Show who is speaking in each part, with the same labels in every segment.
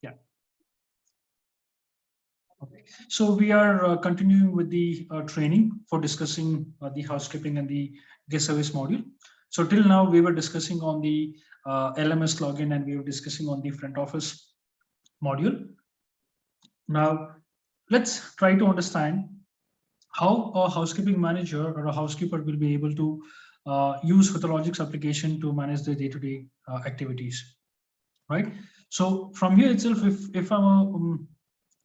Speaker 1: Yeah. Okay. So we are continuing with the training for discussing the housekeeping and the guest service module. So till now we were discussing on the LMS login and we were discussing on the front office module. Now let's try to understand how a housekeeping manager or a housekeeper will be able to use Hotologix application to manage their day-to-day activities, right? So from here itself, if I'm a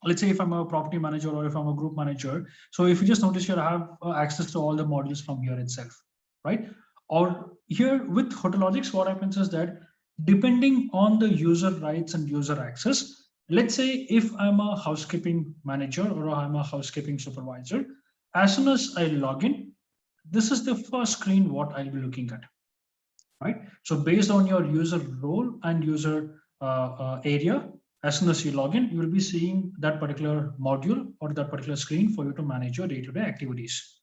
Speaker 1: let's say if I'm a property manager or if I'm a group manager, so if you just notice here, I have access to all the modules from here itself, right? Or here with Hotologix, what happens is that depending on the user rights and user access, let's say if I'm a housekeeping manager or I'm a housekeeping supervisor, as soon as I log in, this is the first screen what I'll be looking at, right? So based on your user role and user area, as soon as you log in, you will be seeing that particular module or that particular screen for you to manage your day-to-day activities,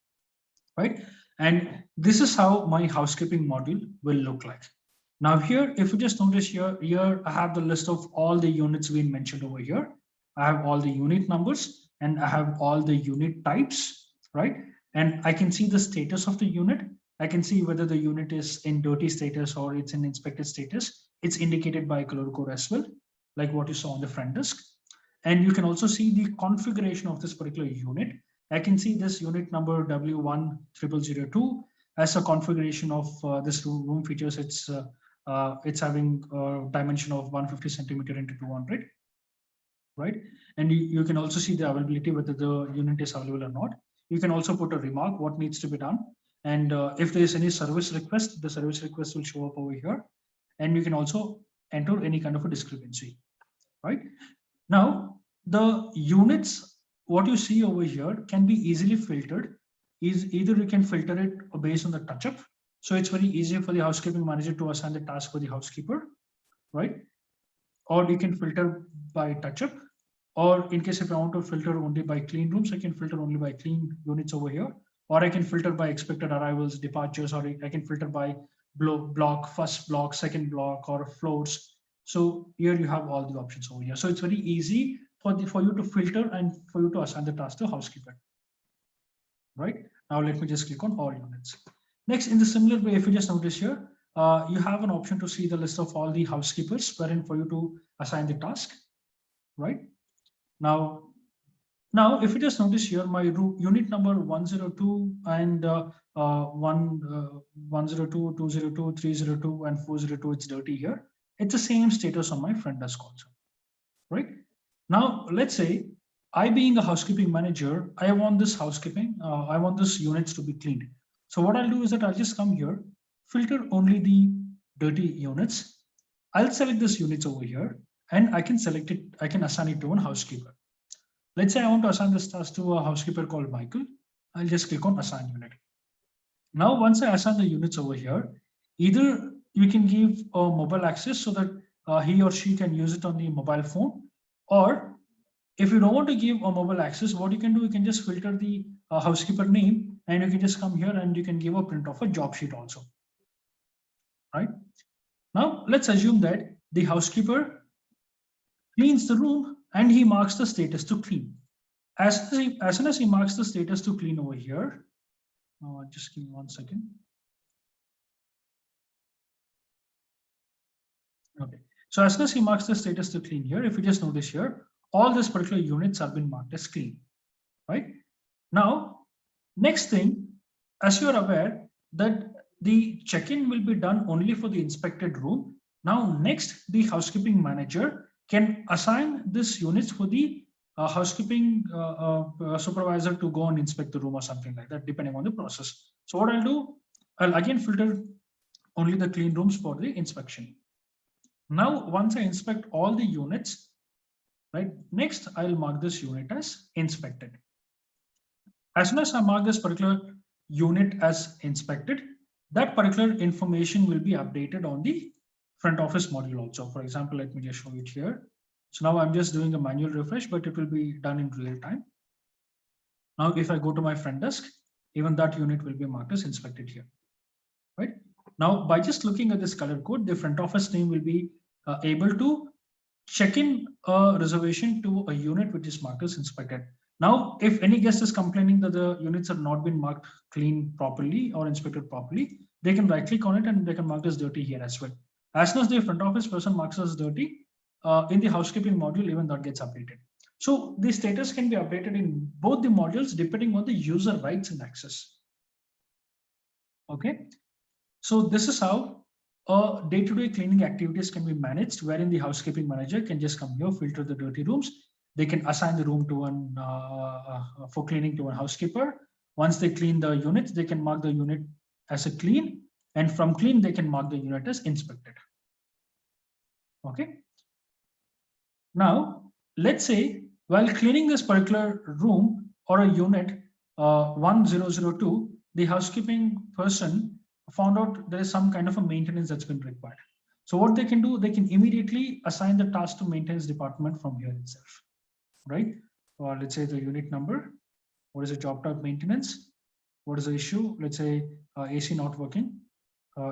Speaker 1: right? And this is how my housekeeping module will look like. Now here, if you just notice here I have the list of all the units we mentioned over here. I have all the unit numbers and I have all the unit types, right? And I can see the status of the unit. I can see whether the unit is in dirty status or it's in inspected status. It's indicated by color code as well, like what you saw on the front desk. And you can also see the configuration of this particular unit. I can see this unit number W10002 as a configuration of this room features. It's having a dimension of 150 centimeter into 200, right? And you can also see the availability, whether the unit is available or not. You can also put a remark, what needs to be done. And if there is any service request, the service request will show up over here. And you can also enter any kind of a discrepancy, right? Now, the units, what you see over here can be easily filtered. Is either you can filter it based on the touch-up. So it's very easy for the housekeeping manager to assign the task for the housekeeper, right? Or you can filter by touch-up. Or in case if I want to filter only by clean rooms, I can filter only by clean units over here. Or I can filter by expected arrivals, departures, or I can filter by block, first block, second block, or floors. So here you have all the options over here. So it's very easy for you to filter and for you to assign the task to housekeeper. Right now, let me just click on all units. Next, in the similar way, if you just notice here, you have an option to see the list of all the housekeepers, wherein for you to assign the task. Right now, if you just notice here, my unit number 102 and 102, 202, 302, and 402, it's dirty here. It's the same status on my front desk also, right? Now, let's say I being a housekeeping manager, I want this housekeeping, I want this units to be cleaned. So what I'll do is that I'll just come here, filter only the dirty units. I'll select this units over here and I can select it, I can assign it to one housekeeper. Let's say I want to assign this task to a housekeeper called Michael. I'll just click on assign unit. Now, once I assign the units over here, either you can give a mobile access so that he or she can use it on the mobile phone, or if you don't want to give a mobile access, what you can do, you can just filter the housekeeper name and you can just come here and you can give a print of a job sheet also. Right now, let's assume that the housekeeper cleans the room and he marks the status to clean. As soon as he marks the status to clean over here, just give me 1 second. Okay, so as soon as he marks the status to clean here, if you just notice here, all these particular units have been marked as clean, right? Now, next thing, as you are aware that the check-in will be done only for the inspected room. Now, next, the housekeeping manager can assign these units for the housekeeping supervisor to go and inspect the room or something like that, depending on the process. So what I'll do, I'll again filter only the clean rooms for the inspection. Now, once I inspect all the units, right, next I'll mark this unit as inspected. As soon as I mark this particular unit as inspected, that particular information will be updated on the front office module also. For example, let me just show it here. So now I'm just doing a manual refresh, but it will be done in real time. Now, if I go to my front desk, even that unit will be marked as inspected here, right? Now, by just looking at this color code, the front office name will be able to check in a reservation to a unit which is marked as inspected. Now, if any guest is complaining that the units have not been marked clean properly or inspected properly, they can right click on it and they can mark as dirty here as well. As soon as the front office person marks as dirty, in the housekeeping module, even that gets updated. So the status can be updated in both the modules depending on the user rights and access. Okay, so this is how day-to-day cleaning activities can be managed, wherein the housekeeping manager can just come here, filter the dirty rooms. They can assign the room to one for cleaning to a housekeeper. Once they clean the units, they can mark the unit as a clean, and from clean they can mark the unit as inspected. Okay. Now let's say while cleaning this particular room or a unit 1002, the housekeeping person found out there is some kind of a maintenance that's been required. So what they can do, they can immediately assign the task to maintenance department from here itself, right? Or let's say the unit number, what is the job type maintenance, what is the issue, let's say AC not working.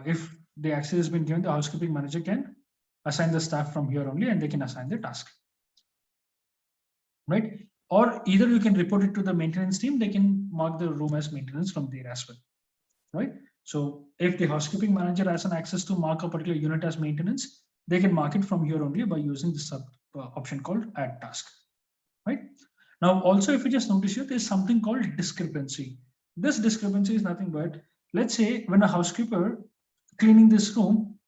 Speaker 1: If the access has been given, the housekeeping manager can assign the staff from here only and they can assign the task, right? Or either you can report it to the maintenance team, they can mark the room as maintenance from there as well, right? So if the housekeeping manager has an access to mark a particular unit as maintenance, they can mark it from here only by using this option called add task, right? Now, also, if you just notice here, there's something called discrepancy. This discrepancy is nothing but, let's say when a housekeeper cleaning this room,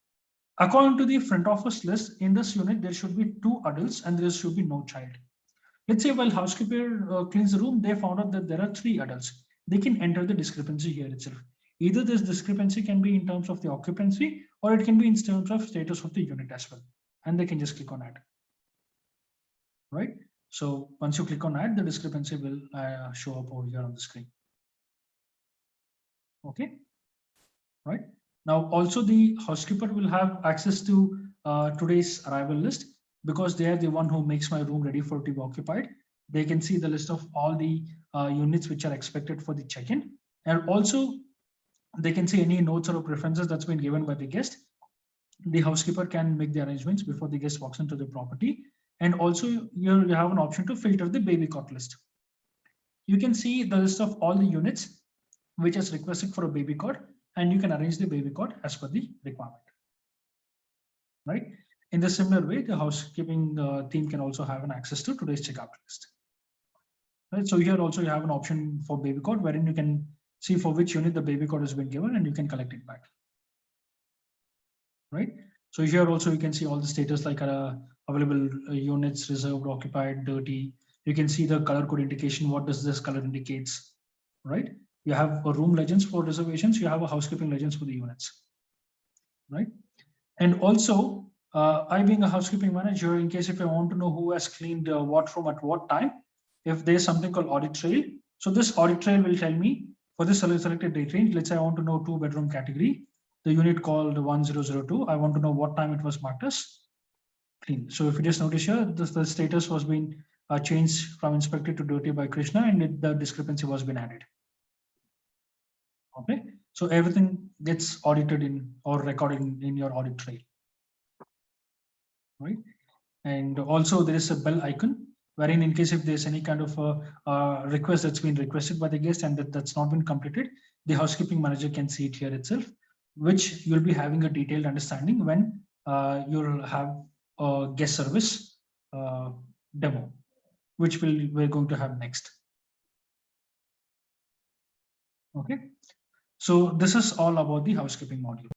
Speaker 1: according to the front office list in this unit, there should be 2 adults and there should be no child. Let's say while housekeeper cleans the room, they found out that there are 3 adults. They can enter the discrepancy here itself. Either this discrepancy can be in terms of the occupancy or it can be in terms of status of the unit as well. And they can just click on add, right? So once you click on add, the discrepancy will show up over here on the screen. Okay, right? Now also the housekeeper will have access to today's arrival list, because they are the one who makes my room ready for to be occupied. They can see the list of all the units which are expected for the check-in, and also they can see any notes or preferences that's been given by the guest. The housekeeper can make the arrangements before the guest walks into the property. And also you have an option to filter the baby cot list. You can see the list of all the units which is requested for a baby cot, and you can arrange the baby cot as per the requirement, right? In the similar way, the housekeeping team can also have an access to today's checkout list. Right, so here also you have an option for baby cot, wherein you can see for which unit the baby cot has been given and you can collect it back. Right, so here also you can see all the status like available units, reserved, occupied, dirty. You can see the color code indication. What does this color indicates, right? You have a room legends for reservations. You have a housekeeping legends for the units, right? And also, I being a housekeeping manager, in case if I want to know who has cleaned what room at what time, if there's something called audit trail. So this audit trail will tell me for this selected date range, let's say I want to know 2-bedroom category, the unit called 1002. I want to know what time it was marked as clean. So if you just notice here, the status was being changed from inspected to dirty by Krishna, and the discrepancy was been added. Okay, so everything gets audited in or recorded in your audit trail, right? And also there is a bell icon, wherein in case if there's any kind of a request that's been requested by the guest and that's not been completed, the housekeeping manager can see it here itself, which you'll be having a detailed understanding when you'll have a guest service demo, which we're going to have next. Okay, so this is all about the housekeeping module.